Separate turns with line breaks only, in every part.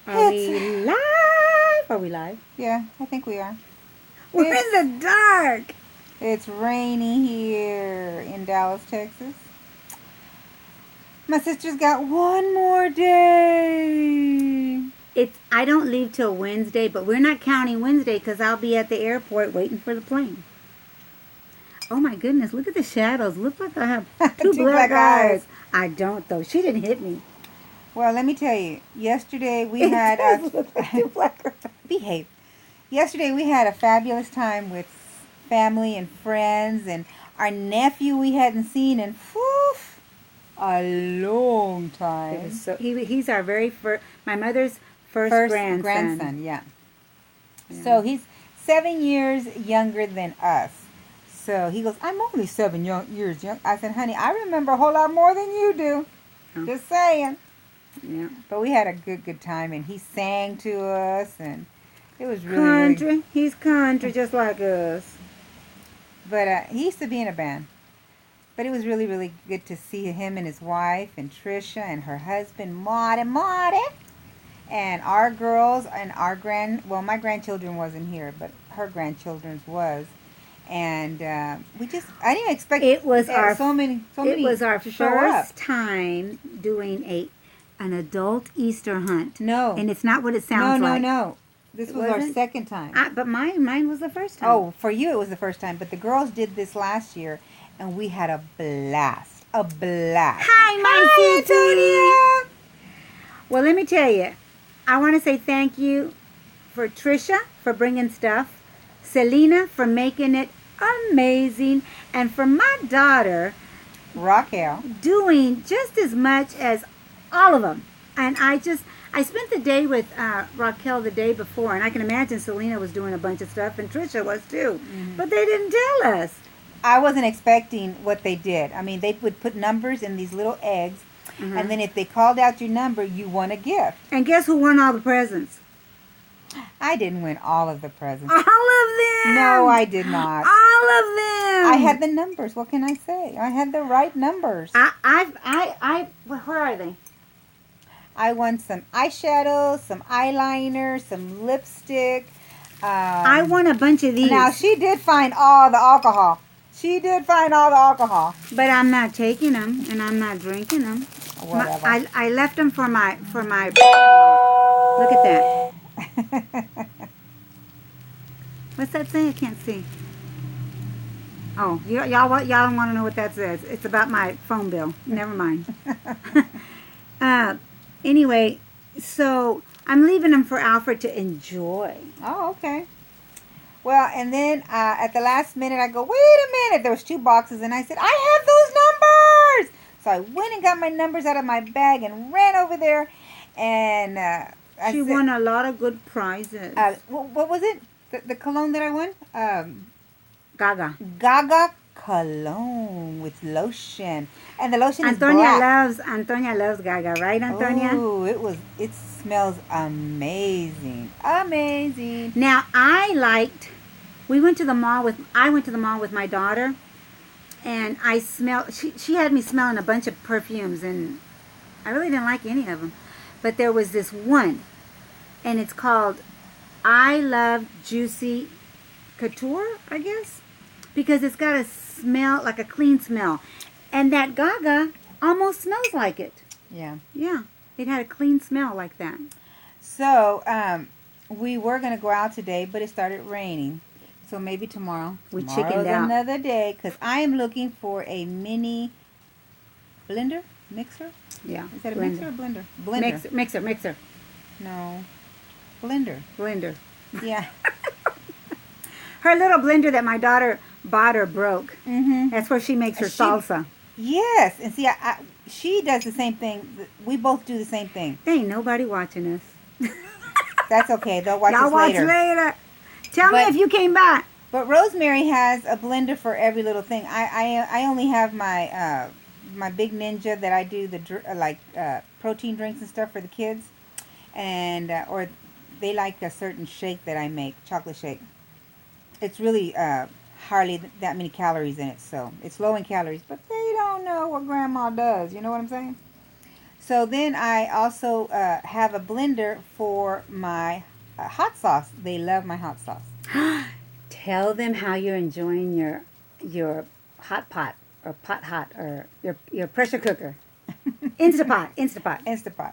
Are we live? Are we live?
Yeah, I think we are.
We're in the dark.
It's rainy here in Dallas, Texas. My sister's got one more day.
I don't leave till Wednesday, but we're not counting Wednesday because I'll be at the airport waiting for the plane. Oh my goodness, look at the shadows. Look like I have two black eyes. I don't though. She didn't hit me.
Well, let me tell you. Yesterday we
It
had
does look like two black eyes.
behave. Yesterday we had a fabulous time with family and friends, and our nephew we hadn't seen in a long time.
It was so he's our very first, my mother's first grandson.
Yeah. So he's 7 years younger than us. So he goes, I'm only 7 years young. I said, honey, I remember a whole lot more than you do.
Oh.
Just saying.
Yeah.
But we had a good time, and he sang to us, and it was really
Country.
really...
He's country just like us.
But he used to be in a band. But it was really, really good to see him and his wife, and Trisha, and her husband, Marty. And our girls, and my grandchildren wasn't here, but her grandchildren's was. And I didn't expect
it was
so many
it was our
to show up.
first time doing an adult Easter hunt.
No.
And it's not what it sounds like.
No. This was our second time.
But mine was the first time.
Oh, for you it was the first time, but the girls did this last year, and we had a blast. A blast.
Hi, Antonia. Well, let me tell you, I want to say thank you for Trisha for bringing stuff, Selena for making it amazing, and for my daughter,
Raquel,
doing just as much as all of them. And I spent the day with Raquel the day before, and I can imagine Selena was doing a bunch of stuff, and Trisha was too. Mm-hmm. But they didn't tell us.
I wasn't expecting what they did. I mean, they would put numbers in these little eggs, mm-hmm. and then if they called out your number, you won a gift.
And guess who won all the presents?
I didn't win all of the presents.
All of them?
No, I did not.
All of them.
I had the numbers. What can I say? I had the right numbers.
Where are they?
I won some eyeshadow, some eyeliner, some lipstick.
I won a bunch of these.
Now, she did find all the alcohol.
But I'm not taking them, and I'm not drinking them.
Whatever.
I left them for my. Look at that. What's that say? I can't see. Oh, y'all don't want to know what that says. It's about my phone bill. Never mind. Anyway, so I'm leaving them for Alfred to enjoy.
Oh, okay. Well, and then at the last minute, I go, wait a minute. There was 2 boxes, and I said, I have those numbers. So I went and got my numbers out of my bag and ran over there, and
she won a lot of good prizes.
What was it? The cologne that I won?
Gaga.
Gaga cologne with lotion, and the lotion is black.
Antonia loves Gaga, right, Antonia?
Oh, it smells amazing.
Now I went to the mall with my daughter, and I smelled. She had me smelling a bunch of perfumes, and I really didn't like any of them, but there was this one, and it's called I Love Juicy Couture, I guess, because it's got a smell, like a clean smell. And that Gaga almost smells like it.
Yeah.
Yeah. It had a clean smell like that.
So, we were going to go out today, but it started raining. So maybe tomorrow.
We chickened out.
Another day, because I am looking for a mini mixer.
Yeah.
Is that a mixer or blender? Blender.
Mixer.
No. Blender. Yeah.
Her little blender that my daughter bought her broke.
Mm-hmm.
That's where she makes her salsa.
Yes. And see, she does the same thing. We both do the same thing.
There ain't nobody watching us.
That's okay. They'll watch
Y'all
us
watch later. Tell me if you came back.
But Rosemary has a blender for every little thing. I only have my my big Ninja that I do the protein drinks and stuff for the kids, and or they like a certain shake that I make, chocolate shake. It's really hardly that many calories in it, so it's low in calories, but they don't know what Grandma does. You know what I'm saying? So then I also have a blender for my hot sauce. They love my hot sauce.
Tell them how you're enjoying your hot pot or pot hot or your pressure cooker. Instapot.
Instapot.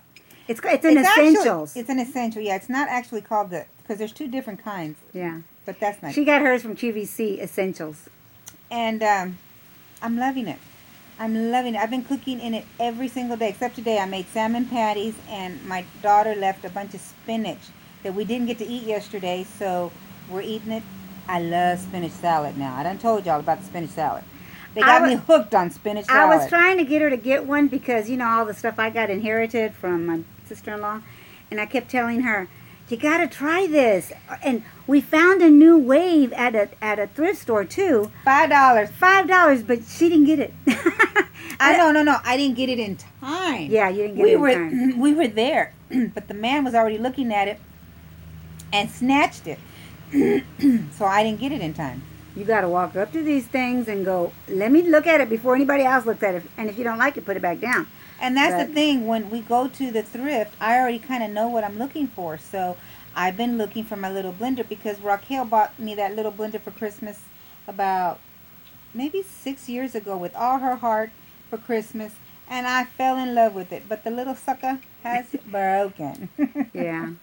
It's an essentials.
It's an essential. Yeah, it's not actually called because there's two different kinds.
Yeah.
But that's nice.
She got hers from QVC Essentials.
And I'm loving it. I'm loving it. I've been cooking in it every single day, except today. I made salmon patties, and my daughter left a bunch of spinach that we didn't get to eat yesterday, so we're eating it. I love spinach salad now. I done told y'all about the spinach salad. They got me hooked on spinach salad.
I was trying to get her to get one because, you know, all the stuff I got inherited from my sister-in-law, and I kept telling her, you got to try this. And we found a new wave at a thrift store, too. $5, but she didn't get it.
No. I didn't get it in time.
Yeah, you didn't get it in time.
We were there, but the man was already looking at it and snatched it. So I didn't get it in time.
You got to walk up to these things and go, let me look at it before anybody else looks at it. And if you don't like it, put it back down.
And that's the thing. When we go to the thrift, I already kind of know what I'm looking for. So I've been looking for my little blender because Raquel bought me that little blender for Christmas about maybe 6 years ago with all her heart for Christmas. And I fell in love with it. But the little sucker has broken.
Yeah.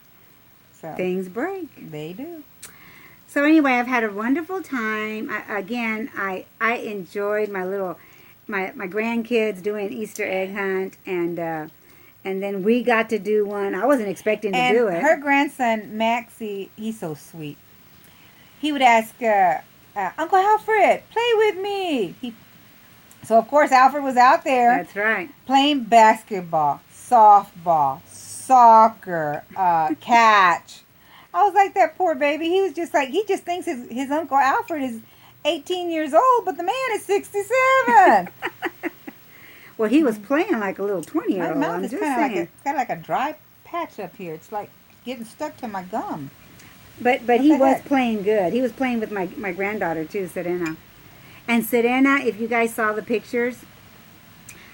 So
things break.
They do.
So anyway, I've had a wonderful time. I enjoyed my grandkids doing Easter egg hunt, and then we got to do one. I wasn't expecting to do it.
Her grandson Maxie, he's so sweet. He would ask Uncle Alfred, play with me. So of course Alfred was out there.
That's right.
Playing basketball, softball, soccer, catch. I was like, that poor baby. He was just like, he just thinks his Uncle Alfred is 18 years old, but the man is 67.
Well, he was playing like a little 20-year-old.
My mouth is kind of like a dry patch up here. It's like getting stuck to my gum.
But he was playing good. He was playing with my granddaughter too, Serena. And Serena, if you guys saw the pictures,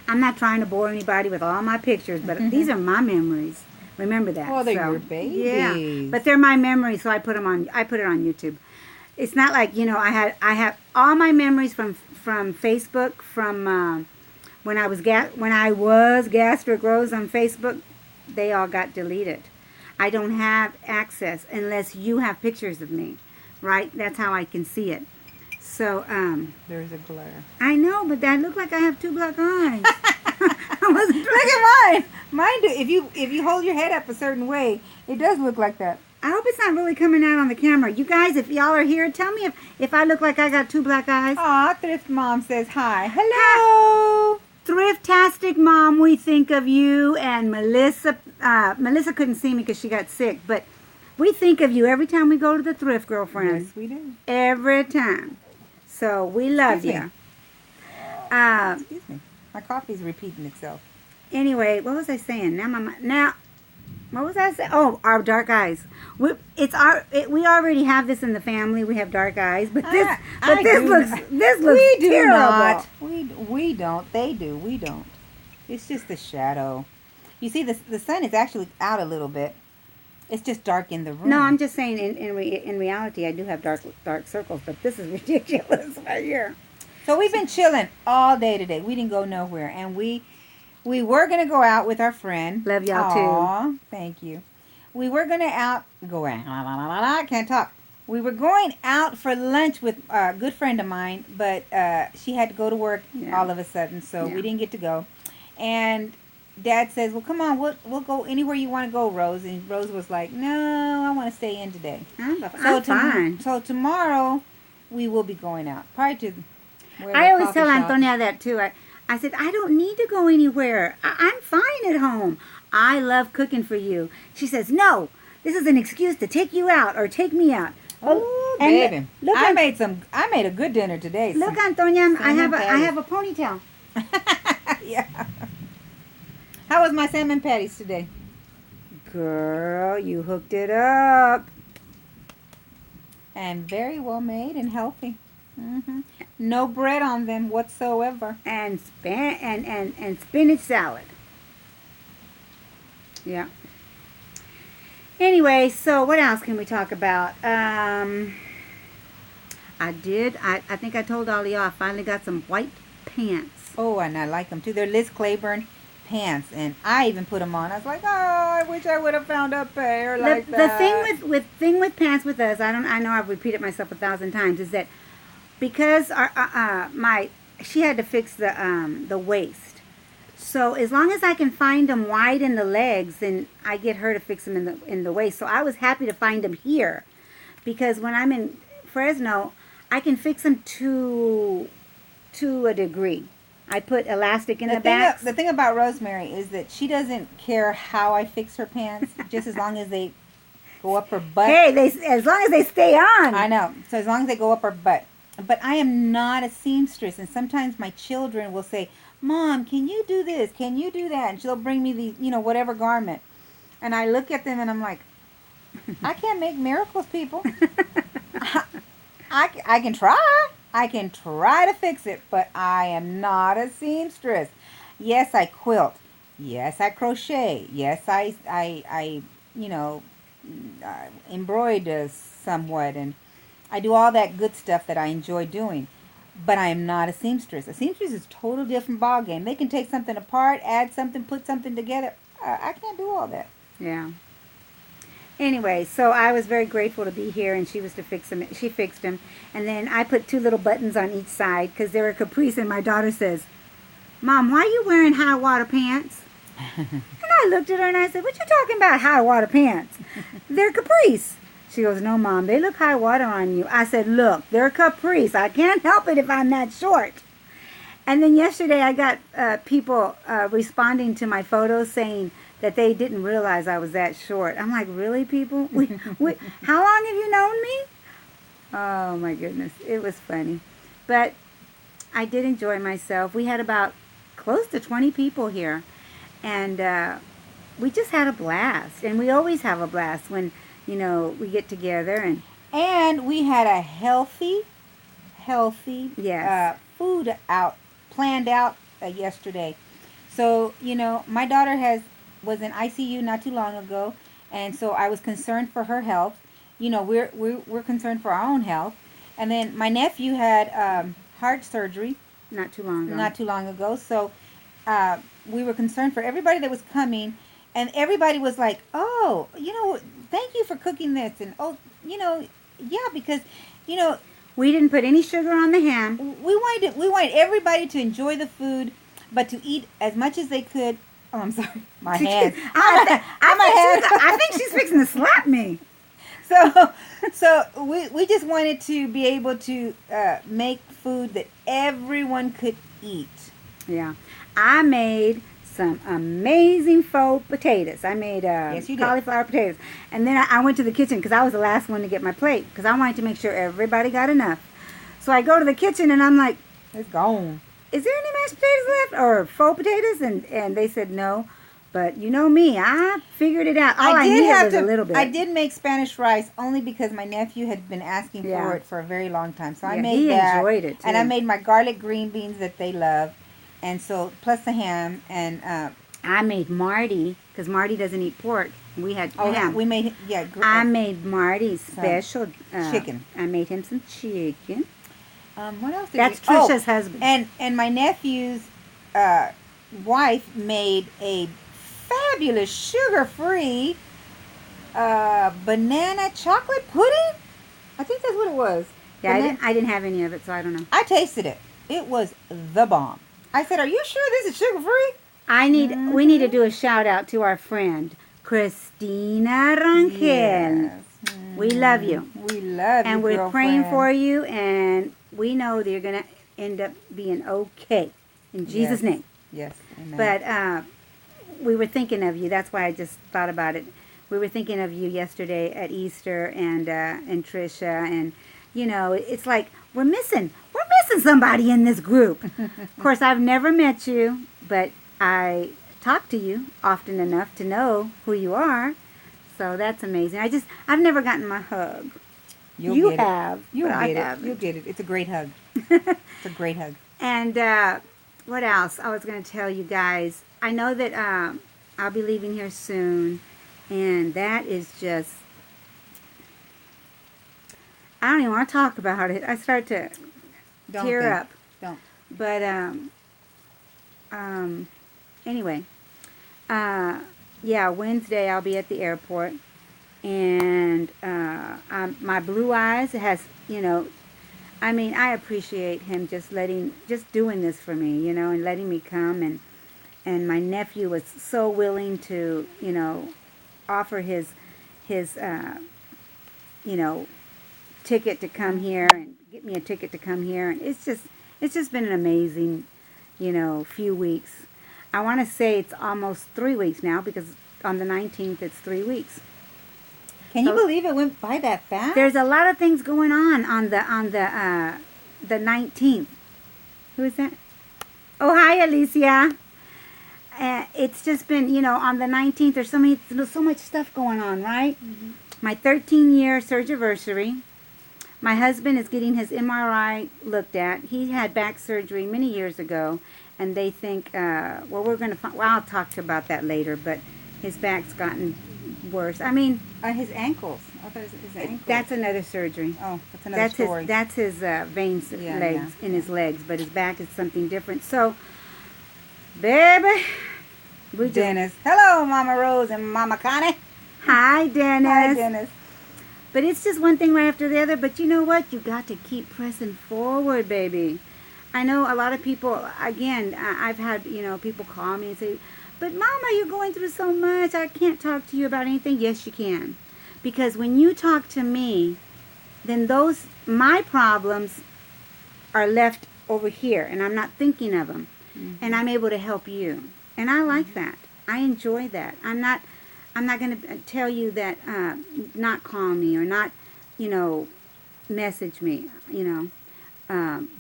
I'm not trying to bore anybody with all my pictures, but these are my memories. Remember that.
Well, they're your babies.
Yeah, but they're my memories, so I put it on YouTube. It's not like, you know, I have all my memories from Facebook, from when I was Gastric Rose on Facebook. They all got deleted. I don't have access unless you have pictures of me, right? That's how I can see it. So
there's a glare.
I know, but I look like I have 2 black eyes.
Look at mine. Mine do. If you hold your head up a certain way, it does look like that.
I hope it's not really coming out on the camera. You guys, if y'all are here, tell me if I look like I got 2 black eyes.
Aw, Thrift Mom says hi. Hello.
Thriftastic Mom, we think of you. And Melissa couldn't see me because she got sick. But we think of you every time we go to the thrift, girlfriend.
Yes, we do.
Every time. So we love you.
Excuse me. My coffee's repeating itself.
Anyway, what was I saying? What was I saying? Oh, our dark eyes. We already have this in the family. We have dark eyes, but this looks
we do
terrible.
Not. We don't. They do. We don't. It's just the shadow. You see, the sun is actually out a little bit. It's just dark in the room.
No, I'm just saying. In reality, I do have dark circles, but this is ridiculous right here.
So we've been chilling all day today. We didn't go nowhere, and we were gonna go out with our friend.
Love y'all too.
Thank you. We were gonna go out. I can't talk. We were going out for lunch with a good friend of mine, but she had to go to work all of a sudden, so we didn't get to go. And Dad says, "Well, come on, we'll go anywhere you want to go, Rose." And Rose was like, "No, I want to stay in today."
I'm fine.
So tomorrow we will be going out. Probably to.
I always tell Antonia that too. I said, I don't need to go anywhere. I'm fine at home. I love cooking for you. She says, no, this is an excuse to take you out or take me out.
Oh, baby. I made a good dinner today.
Look, Antonia, I have a ponytail.
Yeah. How was my salmon patties today?
Girl, you hooked it up.
And very well made and healthy. Mm-hmm. No bread on them whatsoever.
And spinach salad. Yeah. Anyway, so what else can we talk about? I think I told all of y'all I finally got some white pants.
Oh, and I like them too. They're Liz Claiborne pants, and I even put them on. I was like, oh, I wish I would have found a pair like
The
that.
thing with pants with us, I know I've repeated myself 1,000 times, is that because she had to fix the waist. So as long as I can find them wide in the legs, then I get her to fix them in the waist. So I was happy to find them here, because when I'm in Fresno, I can fix them to a degree. I put elastic in the back.
The thing about Rosemary is that she doesn't care how I fix her pants, just as long as they go up her butt.
Hey, as long as they stay on.
I know. So as long as they go up her butt. But I am not a seamstress, and sometimes my children will say, Mom, can you do this? Can you do that? And she'll bring me the, whatever garment. And I look at them and I'm like, I can't make miracles, people. I can try. I can try to fix it, but I am not a seamstress. Yes, I quilt. Yes, I crochet. Yes, I embroider somewhat, and I do all that good stuff that I enjoy doing. But I am not a seamstress. A seamstress is a total different ballgame. They can take something apart, add something, put something together. I can't do all that.
Yeah. Anyway, so I was very grateful to be here, and she was to fix them. She fixed them, and then I put 2 little buttons on each side because they were caprice. And my daughter says, "Mom, why are you wearing high water pants?" And I looked at her and I said, "What you talking about, high water pants? They're caprice." She goes, "No, Mom, they look high water on you." I said, "Look, they're caprice. I can't help it if I'm that short." And then yesterday I got people responding to my photos saying that they didn't realize I was that short. I'm like, really, people? How long have you known me? Oh, my goodness. It was funny. But I did enjoy myself. We had about close to 20 people here. And we just had a blast. And we always have a blast when, we get together.
And we had a healthy
Yes.
food planned out yesterday. So, my daughter was in ICU not too long ago, and so I was concerned for her health. We're concerned for our own health. And then my nephew had heart surgery
Not too long
ago. So we were concerned for everybody that was coming, and everybody was like, "Oh, thank you for cooking this," and yeah, because
We didn't put any sugar on the ham.
we wanted everybody to enjoy the food, but to eat as much as they could. Oh, I'm sorry. My hands.
I think she's fixing to slap me.
So we just wanted to be able to make food that everyone could eat.
Yeah. I made some amazing faux potatoes. I made
Yes, you did.
cauliflower potatoes. And then I went to the kitchen because I was the last one to get my plate because I wanted to make sure everybody got enough. So I go to the kitchen and I'm like,
It's gone.
"Is there any mashed potatoes left or faux potatoes?" And they said no. But you know me, I figured it out. All I needed was a little bit.
I did make Spanish rice only because my nephew had been asking for
Yeah.
it for a very long time. So I
Yeah,
made
he
that.
enjoyed it,
And I
too.
made my garlic green beans that they love. And so, plus the ham. And,
I made Marty because Marty doesn't eat pork. We had ham.
we made,
I made Marty special
chicken.
I made him some chicken.
what else did
That's
we... Oh,
Trisha's husband.
And my nephew's wife made a fabulous sugar-free banana chocolate pudding. I think that's what it was.
Yeah, I didn't have any of it, so I don't know.
I tasted it. It was the bomb. I said, "Are you sure this is sugar-free?"
We need to do a shout out to our friend Christina Rangel.
Yes.
We love you.
We love you,
And we're praying
girlfriend.
for you, and we know that you're going to end up being okay. In Jesus' name.
Yes. Amen.
But we were thinking of you. That's why I just thought about it. We were thinking of you yesterday at Easter and Trisha. And, it's like we're missing somebody in this group. Of course, I've never met you, but I talk to you often enough to know who you are. So that's amazing. I've never gotten my hug. You
get
have.
it. You'll
but I
get it.
haven't.
You'll get it. It's a great hug. It's a great hug.
And what else? I was going to tell you guys. I know that I'll be leaving here soon, and that is just, I don't even want to talk about it. I start to
Don't
tear
think.
up.
Don't.
But anyway, yeah, Wednesday I'll be at the airport, and my blue eyes has, you know, I mean, I appreciate him just doing this for me, you know, and letting me come, and my nephew was so willing to, you know, offer his you know, ticket to come here and get me a ticket to come here, and it's just been an amazing, you know, few weeks. I want to say it's almost 3 weeks now, because on the 19th it's 3 weeks.
Can you believe it went by that fast?
There's a lot of things going on the 19th. Who is that? Oh, hi, Alicia. It's just been, you know, on the 19th, there's so much stuff going on, right?
Mm-hmm.
My 13-year surgiversary. My husband is getting his MRI looked at. He had back surgery many years ago, and they think, well, we're going to find, well, I'll talk about that later, but his back's gotten worse. I mean,
His ankles. I thought it was his ankles.
that's another surgery.
Oh, that's another story.
That's his veins
Yeah,
legs
yeah,
in his legs, but his back is something different. So, baby, we just,
Dennis. Hello, Mama Rose and Mama Connie.
hi, Dennis.
Hi, Dennis.
But it's just one thing right after the other. But you know what? You got to keep pressing forward, baby. I know a lot of people, again, I've had, you know, people call me and say, but Mama, you're going through so much. I can't talk to you about anything. Yes, you can. Because when you talk to me, then my problems are left over here, and I'm not thinking of them.
Mm-hmm.
And I'm able to help you. And I like that. I enjoy that. I'm not going to tell you that not call me or not, you know, message me, you know.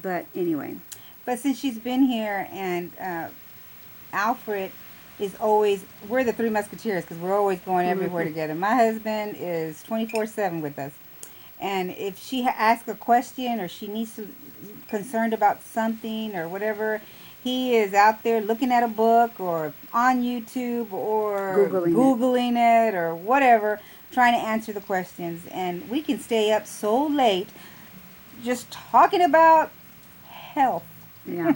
But anyway.
But since she's been here, and Alfred is always, we're the Three Musketeers, because we're always going everywhere together. My husband is 24/7 with us. And if she asks a question, or she needs to, concerned about something or whatever, he is out there looking at a book or on YouTube or Googling it or whatever, trying to answer the questions. And we can stay up so late just talking about health.
Yeah.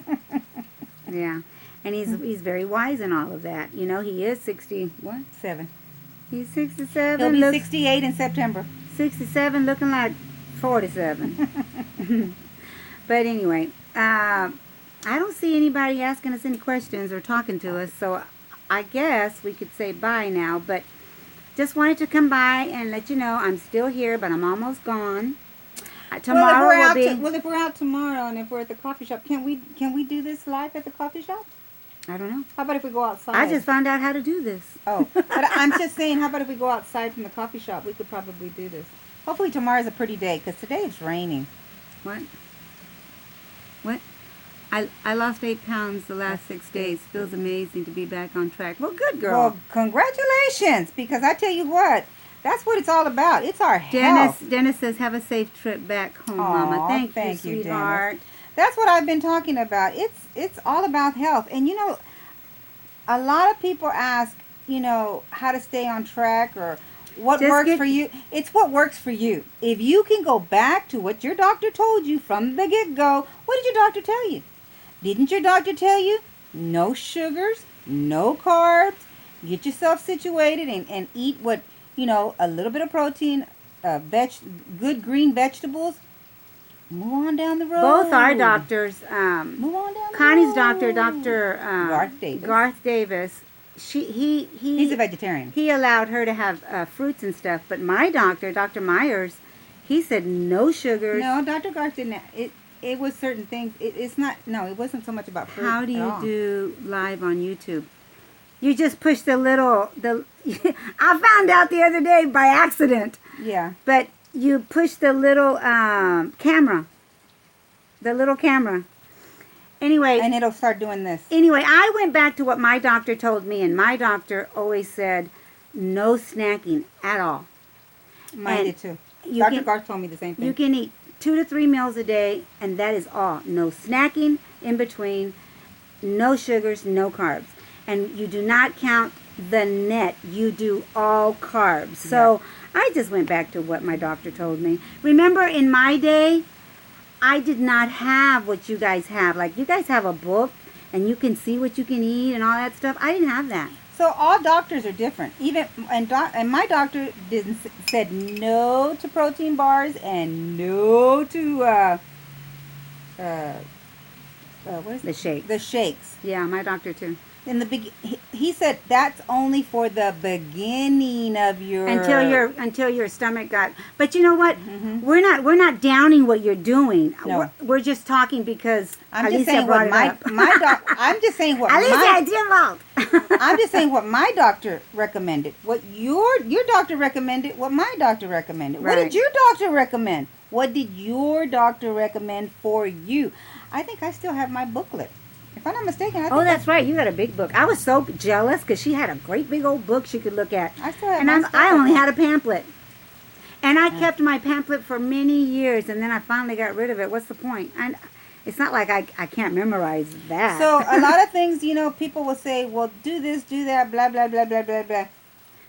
Yeah. And he's very wise in all of that. You know, he is
7.
He's 67.
He'll be 68 in September.
67, looking like 47. But anyway, I don't see anybody asking us any questions or talking to us, so I guess we could say bye now. But just wanted to come by and let you know I'm still here, but I'm almost gone. Tomorrow will be.
Well, if we're out tomorrow and if we're at the coffee shop, can we do this live at the coffee shop?
I don't know.
How about if we go outside?
I just found out how to do this.
Oh, but I'm just saying, how about if we go outside from the coffee shop? We could probably do this. Hopefully tomorrow's a pretty day, because today it's raining.
What? I lost 8 pounds the last 6 days. Feels amazing to be back on track. Well, good girl.
Well, congratulations, because I tell you what, that's what it's all about. It's our health.
Dennis says, have a safe trip back home, Mama. Thank you, sweetheart.
Dennis. That's what I've been talking about. It's all about health. And, you know, a lot of people ask, you know, how to stay on track or what works for you. It's what works for you. If you can go back to what your doctor told you from the get-go, what did your doctor tell you? Didn't your doctor tell you no sugars, no carbs, get yourself situated and eat what, you know, a little bit of protein, good green vegetables? Move on down the road.
Both our doctors,
Move on down the
Connie's
road.
Dr. Garth Davis, he's
a vegetarian.
He allowed her to have fruits and stuff, but my doctor, Dr. Myers, he said no sugars.
No, Dr. Garth didn't. It was certain things. It wasn't so much about fruit.
How do you do live on YouTube? You just push the little, I found out the other day by accident.
Yeah.
But you push the little camera. The little camera. Anyway.
And it'll start doing this.
Anyway, I went back to what my doctor told me, and my doctor always said no snacking at all.
Mine did too. Dr. Garth told me the same thing.
You can eat 2 to 3 meals a day, and that is all. No snacking in between, no sugars, no carbs. And you do not count the net. You do all carbs. So I just went back to what my doctor told me. Remember, in my day, I did not have what you guys have. Like, you guys have a book and you can see what you can eat and all that stuff. I didn't have that.
So all doctors are different. Even and my doctor said no to protein bars and no to what is
The
it?
shake.
The shakes.
Yeah, my doctor too.
In the he said that's only for the beginning of your
Until your stomach got. But you know what?
Mhm.
We're not downing what you're doing.
No.
We're just talking because
I'm just
Alicia
saying
brought
what
it up.
I'm just saying what
Alicia,
my
it's your fault.
I'm just saying what my doctor recommended. What your doctor recommended. What my doctor recommended. What
Right.
did your doctor recommend? What did your doctor recommend for you? I think I still have my booklet. If I'm not mistaken, I think
Oh, that's right. You got a big book. I was so jealous because she had a great big old book she could look at.
I still have
And
my stuff
I only
up
had a pamphlet. And I kept my pamphlet for many years, and then I finally got rid of it. What's the point? It's not like I can't memorize that.
So a lot of things, people will say, well, do this, do that, blah, blah, blah, blah, blah, blah.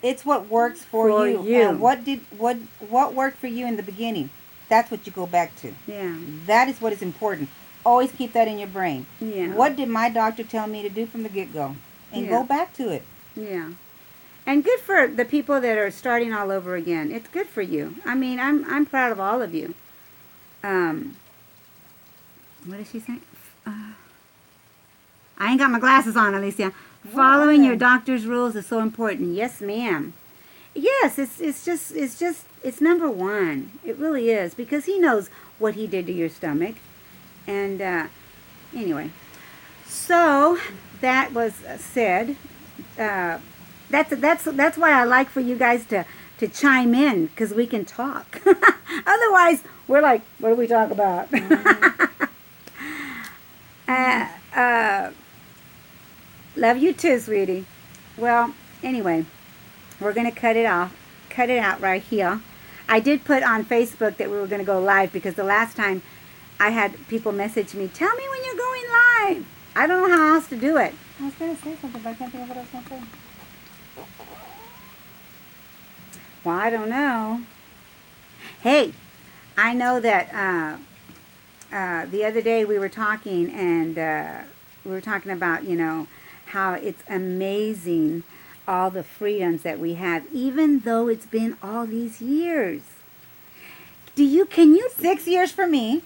It's what works for you. And what worked for you in the beginning? That's what you go back to.
Yeah.
That is what is important. Always keep that in your brain.
Yeah.
What did my doctor tell me to do from the get-go? And
Yeah.
go back to it.
Yeah. And good for the people that are starting all over again. It's good for you. I mean, I'm proud of all of you. What is she saying? I ain't got my glasses on, Alicia. Following your doctor's rules is so important. Yes, ma'am. Yes, it's number one. It really is, because he knows what he did to your stomach. And anyway, so that was said. That's why I like for you guys to chime in, because we can talk. Otherwise, we're like, what do we talk about? Love you too, sweetie. Well, anyway, we're gonna cut it out right here. I did put on Facebook that we were gonna go live, because the last time I had people message me, tell me when you're going live. I don't know how else to do it.
I was going to say something, but I can't think of what I was going to say.
Well, I don't know. Hey, I know that the other day we were talking, and we were talking about, how it's amazing all the freedoms that we have, even though it's been all these years. Can you
6 years for me,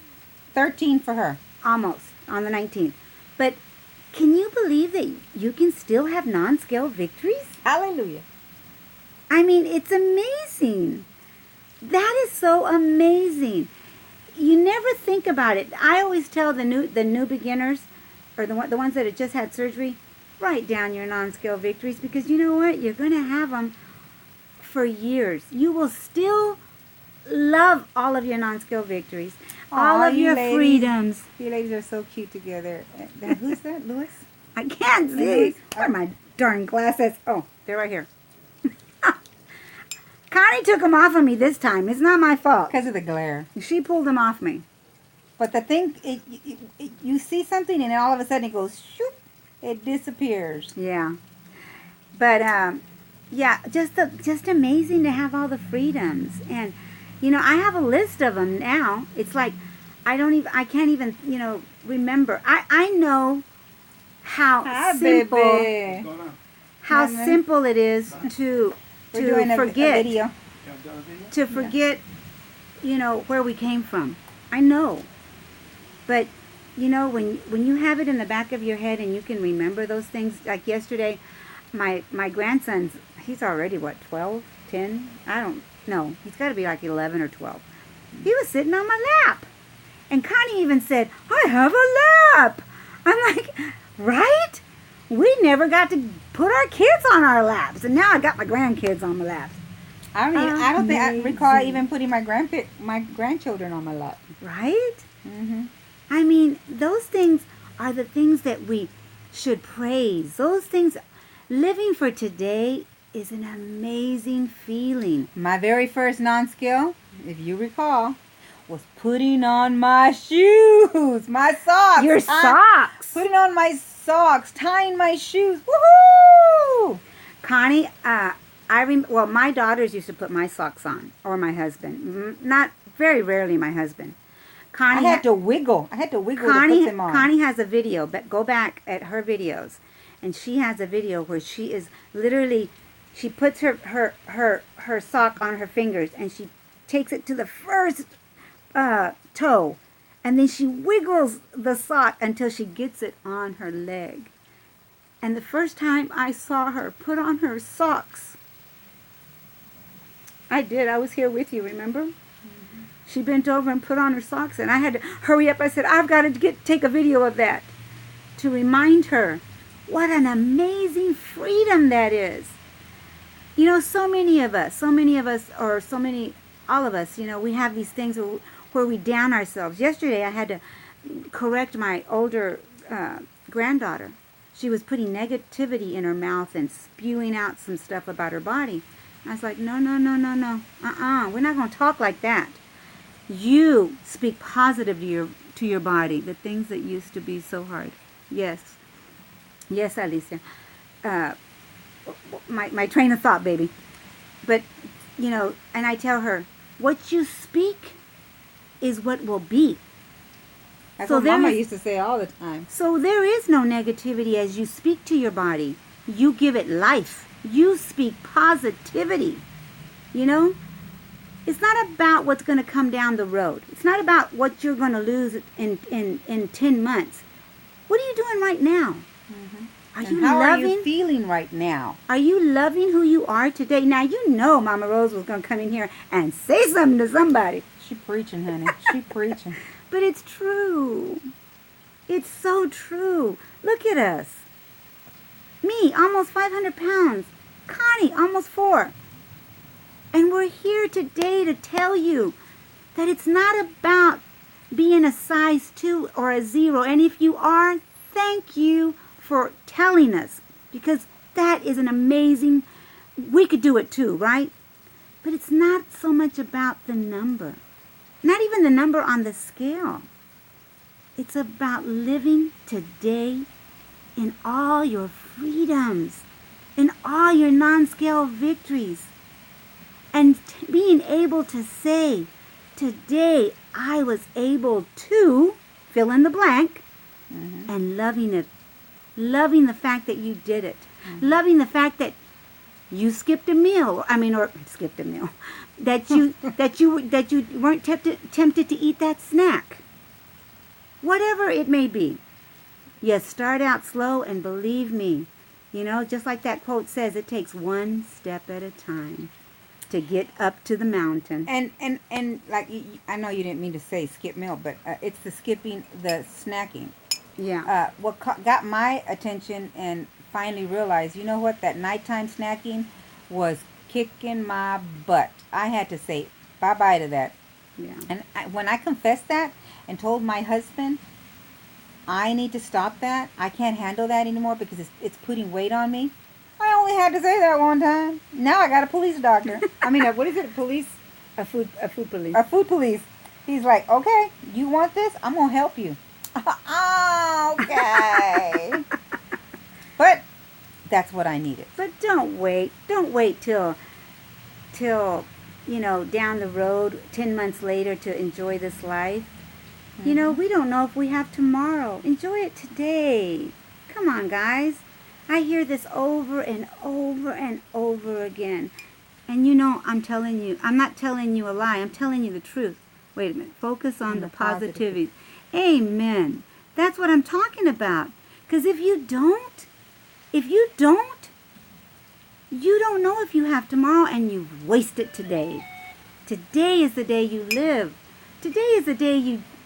13 for her.
almost on the 19th, but can you believe that you can still have non-scale victories?
Hallelujah.
I mean, it's amazing. That is so amazing. You never think about it. I always tell the new beginners, or the ones that have just had surgery, write down your non-scale victories, because you know what? You're going to have them for years. You will still love all of your non-scale victories, all
Aw,
of
you
your
ladies.
freedoms.
You ladies are so cute together. Who's that, Louis?
I can't see.
Louis?
Where are my darn glasses? Oh, they're right here. Connie took them off of me this time. It's not my fault.
Because of the glare.
She pulled them off me.
But the thing, you see something and all of a sudden it goes, shoop, it disappears.
Yeah. But, yeah, just amazing to have all the freedoms. And, I have a list of them now. It's like, I can't even, remember. I know how simple,
Baby.
how
Mama.
simple it is to
We're doing a
forget,
video.
to forget, where we came from. I know. But, when you have it in the back of your head and you can remember those things, like yesterday, my grandson's, he's already, 12, 10? I don't know. He's got to be like 11 or 12. He was sitting on my lap. And Connie even said, I have a lap. I'm like, right? We never got to put our kids on our laps. And now I got my grandkids on my laps.
I don't think I recall
Amazing.
even putting my grandchildren on my lap.
Right?
Mm-hmm.
I mean, those things are the things that we should praise. Those things, living for today is an amazing feeling.
My very first non-skill, if you recall, was putting on my shoes, my socks.
Your socks.
Putting on my socks, tying my shoes. Woohoo!
Connie, well, my daughters used to put my socks on, or my husband. Not very rarely, my husband. Connie
I had to wiggle. I had to wiggle to
Connie,
put them on.
Connie has a video, but go back at her videos, and she has a video where she is literally, she puts her sock on her fingers, and she takes it to the first toe, and then she wiggles the sock until she gets it on her leg. And the first time I saw her put on her socks, I was here with you, remember? She bent over and put on her socks, and I had to hurry up. I said, I've got to take a video of that to remind her what an amazing freedom that is. You know, all of us, you know, we have these things where we down ourselves. Yesterday, I had to correct my older granddaughter. She was putting negativity in her mouth and spewing out some stuff about her body. I was like, no. We're not going to talk like that. You speak positive to your body, the things that used to be so hard. Yes, Alicia. My train of thought, baby. But, you know, and I tell her, what you speak is what will be.
That's what Mama used to say all the time.
So there is no negativity as you speak to your body. You give it life. You speak positivity. You know? It's not about what's going to come down the road. It's not about what you're going to lose in 10 months. What are you doing right now?
Mm-hmm.
How
are you feeling right now?
Are you loving who you are today? Now, you know Mama Rose was going to come in here and say something to somebody.
She preaching, honey. She preaching.
But it's true. It's so true. Look at us. Me, almost 500 pounds. Connie, almost 4. And we're here today to tell you that it's not about being a size 2 or a 0. And if you are, thank you for telling us. Because that is an amazing, we could do it too, right? But it's not so much about the number. Not even the number on the scale. It's about living today in all your freedoms, in all your non-scale victories. And being able to say, today I was able to fill in the blank, and loving it. Loving the fact that you did it. Loving the fact that you skipped a meal. That you weren't tempted to eat that snack. Whatever it may be. You start out slow, and believe me, you know, just like that quote says, it takes one step at a time to get up to the mountain.
And like, I know you didn't mean to say skip meal, but it's the snacking.
Yeah.
What got my attention and finally realized, you know what, that nighttime snacking was kicking my butt. I had to say bye-bye to that.
Yeah.
And when I confessed that and told my husband, I need to stop that, I can't handle that anymore because it's putting weight on me. I only had to say that one time. Now I got a police doctor. I mean, what is it?
A food police.
A food police. He's like, okay, you want this? I'm going to help you. Okay. But that's what I needed.
But don't wait. Don't wait till you know, down the road, 10 months later to enjoy this life. You know, we don't know if we have tomorrow. Enjoy it today. Come on, guys. I hear this over and over and over again. And you know, I'm not telling you a lie. I'm telling you the truth. Wait a minute. Focus on the positivity. Amen. That's what I'm talking about. Because if you don't, you don't know if you have tomorrow, and you've wasted today. Today is the day you live. Today is the day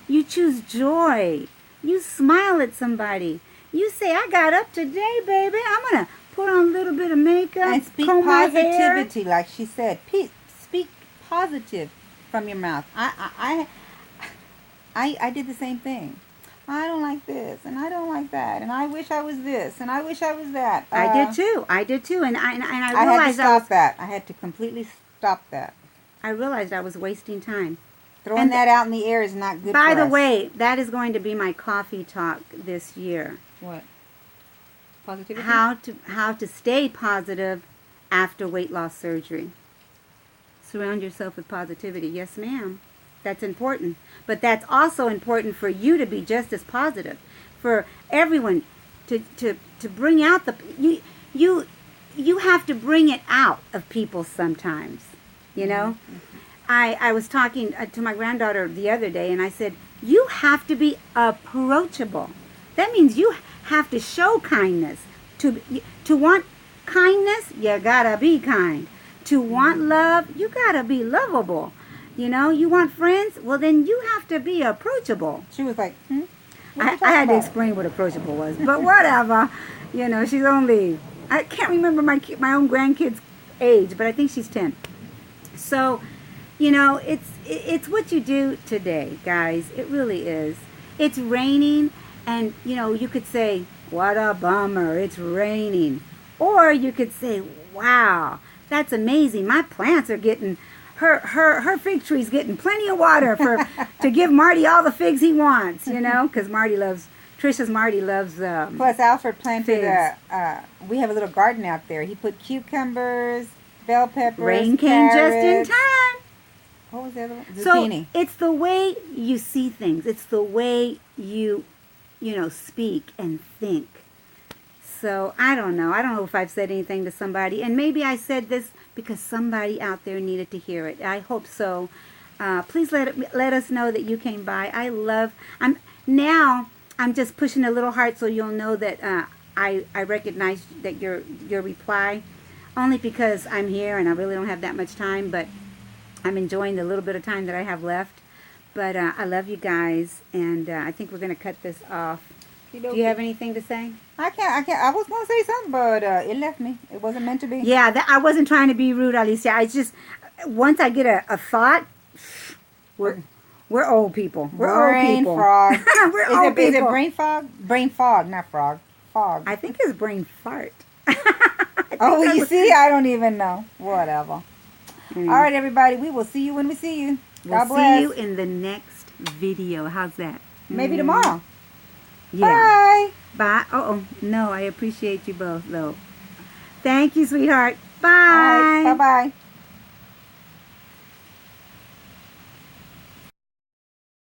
you choose joy. You smile at somebody. You say, I got up today, baby. I'm going to put on a little bit of makeup.
And speak
comb my hair."
positivity, like she said. Speak positive from your mouth. I did the same thing. I don't like this, and I don't like that, and I wish I was this, and I wish I was that.
I did too. And I
I had to
realized
stop that. I had to completely stop that.
I realized I was wasting time.
Throwing that out in the air is not good for us.
By the way, that is going to be my coffee talk this year.
What? Positivity.
how to stay positive after weight loss surgery. Surround yourself with positivity. Yes, ma'am. That's important. But that's also important for you to be just as positive. For everyone to bring out you have to bring it out of people sometimes. You know? I was talking to my granddaughter the other day, and I said, you have to be approachable. That means you have to show kindness. To want kindness, you gotta be kind. To want love, you gotta be lovable. You know, you want friends, well then you have to be approachable.
She was like,
I had to explain what approachable was, but whatever. You know, she's only, I can't remember my own grandkid's age, but I think she's 10. So, you know, it's what you do today, guys. It really is. It's raining, and, you know, you could say, what a bummer, it's raining. Or you could say, wow, that's amazing. My plants are getting, her fig tree's getting plenty of water to give Marty all the figs he wants, you know, because Trisha's Marty loves
Plus, Alfred planted
figs.
We have a little garden out there. He put cucumbers, bell peppers,
Rain came just in
carrots.
time.
What was the other one?
So
Zucchini.
it's the way you see things. It's the way you know, speak and think. So I don't know. I don't know if I've said anything to somebody. And maybe I said this because somebody out there needed to hear it. I hope so. Please let us know that you came by. I'm just pushing a little heart so you'll know that I recognize that your reply. Only because I'm here and I really don't have that much time. But I'm enjoying the little bit of time that I have left. But I love you guys. And I think we're going to cut this off. Do you have anything to say?
I can't. I was going to say something, but it left me. It wasn't meant to be.
Yeah, I wasn't trying to be rude, Alicia. I just, once I get a thought, we're old people. We're
brain
old people.
Frog.
We're old people.
Is it brain fog? Brain fog, not frog. Fog.
I think it's brain fart.
Oh, you see? I don't even know. Whatever. All right, everybody. We will see you when we see you.
We'll
God bless.
see you in the next video. How's that?
Maybe tomorrow.
Yeah.
Bye.
Bye. Oh, no, I appreciate you both, though. Thank you, sweetheart. Bye.
All right. Bye-bye.